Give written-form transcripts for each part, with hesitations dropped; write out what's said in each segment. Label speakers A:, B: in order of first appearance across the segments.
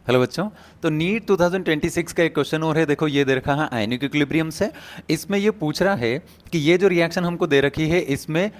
A: Hello बच्चों। तो NEET 2026 का एक क्वेश्चन और है। देखो ये दे रखा है आयनिक इक्विलिब्रियम से। इसमें ये पूछ रहा है कि ये जो रिएक्शन हमको दे रखी है इसमें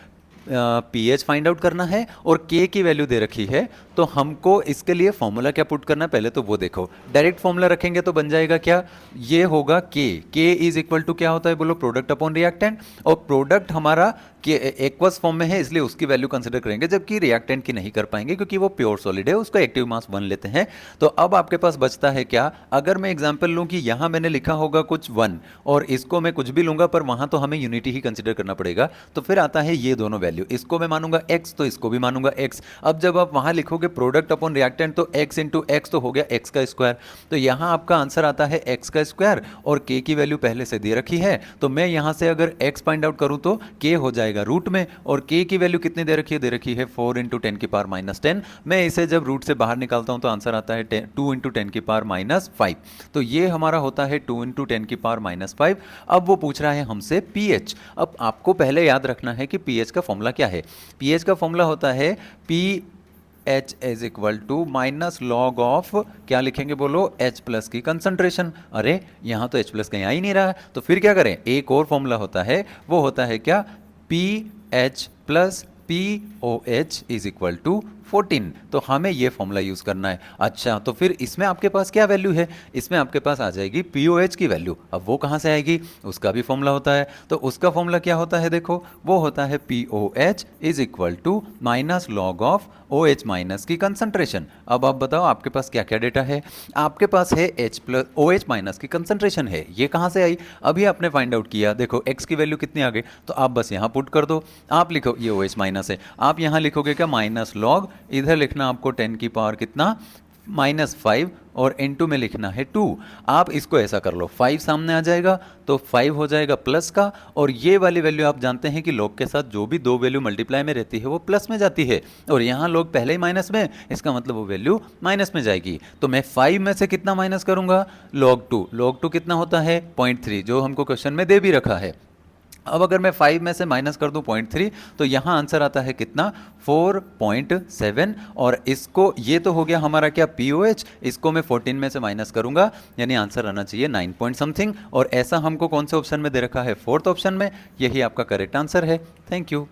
A: पीएच फाइंड आउट करना है और के की वैल्यू दे रखी है। तो हमको इसके लिए फॉर्मूला क्या पुट करना है पहले तो वो देखो। डायरेक्ट फॉर्मूला रखेंगे तो बन जाएगा क्या, ये होगा के इज इक्वल टू क्या होता है बोलो, प्रोडक्ट अपॉन रिएक्टेंट। और प्रोडक्ट हमारा कि एक्वस फॉर्म में है इसलिए उसकी वैल्यू कंसिडर करेंगे, जबकि रिएक्टेंट की नहीं कर पाएंगे क्योंकि वो प्योर सॉलिड है, उसका एक्टिव मास 1 लेते हैं। तो अब आपके पास बचता है क्या, अगर मैं एग्जांपल लूं कि यहां मैंने लिखा होगा कुछ 1 और इसको मैं कुछ भी लूंगा पर वहां तो हमें यूनिटी ही कंसिडर करना पड़ेगा। तो फिर आता है ये दोनों वैल्यू, इसको मैं मानूंगा x तो इसको भी मानूंगा x। अब जब आप वहां लिखोगे प्रोडक्ट अपॉन रिएक्टेंट तो x इंटू एक्स तो हो गया x का स्क्वायर। तो यहां आपका आंसर आता है x का स्क्वायर और k की वैल्यू पहले से दे रखी है। तो मैं यहां से अगर x फाइंड आउट करूं तो k हो जाएगा रूट में, और k की वैल्यू कितनी दे रखी है, दे रखी है 4 इंटू 10 की पावर माइनस 10। मैं इसे जब रूट से बाहर निकालता हूं तो आंसर आता है 2 इंटू 10 की पावर माइनस 5। तो ये हमारा होता है 2 इंटू 10 की पावर माइनस 5। अब वो पूछ रहा है हमसे pH। अब आपको पहले याद रखना है कि pH का फॉर्मूला क्या है। pH का फॉर्मूला होता है pH is equal to minus log of, क्या लिखेंगे बोलो, H प्लस की कंसंट्रेशन। अरे यहाँ तो H प्लस कहीं आ ही नहीं रहा है, तो फिर क्या करें, एक और फॉर्मूला होता है, वो होता है क्या, pH plus POH is equal to 14। तो हमें ये फॉर्मूला यूज करना है। अच्छा तो फिर इसमें आपके पास क्या वैल्यू है, इसमें आपके पास आ जाएगी POH की वैल्यू। अब वो कहाँ से आएगी, उसका भी फॉर्मूला होता है। तो उसका फॉर्मूला क्या होता है, देखो वो होता है POH is equal to minus log of OH minus की कंसंट्रेशन। अब आप बताओ आपके पास क्या क्या डेटा है। आपके पास है H प्लस OH माइनस की कंसंट्रेशन है, ये कहाँ से आई, अभी आपने फाइंड आउट किया। देखो x की वैल्यू कितनी आ गई, तो आप बस यहाँ पुट कर दो। आप लिखो ये OH माइनस है, आप यहाँ लिखोगे क्या, माइनस लॉग, इधर लिखना आपको 10 की पावर कितना, -5, और इनटू में लिखना है 2। आप इसको ऐसा कर लो, 5 सामने आ जाएगा तो 5 हो जाएगा प्लस का, और ये वाली वैल्यू आप जानते हैं कि लॉग के साथ जो भी दो वैल्यू मल्टीप्लाई में रहती है वो प्लस में जाती है, और यहाँ लॉग पहले ही माइनस में, इसका मतलब वो वैल्यू माइनस में जाएगी। तो मैं 5 में से कितना माइनस करूंगा, log 2 कितना होता है 0.3, जो हमको क्वेश्चन में दे भी रखा है। अब अगर मैं 5 में से माइनस कर दूं 0.3 तो यहाँ आंसर आता है कितना, 4.7। और इसको, ये तो हो गया हमारा क्या POH, इसको मैं 14 में से माइनस करूंगा, यानी आंसर आना चाहिए 9 पॉइंट समथिंग। और ऐसा हमको कौन से ऑप्शन में दे रखा है, 4th ऑप्शन में। यही आपका करेक्ट आंसर है। Thank you.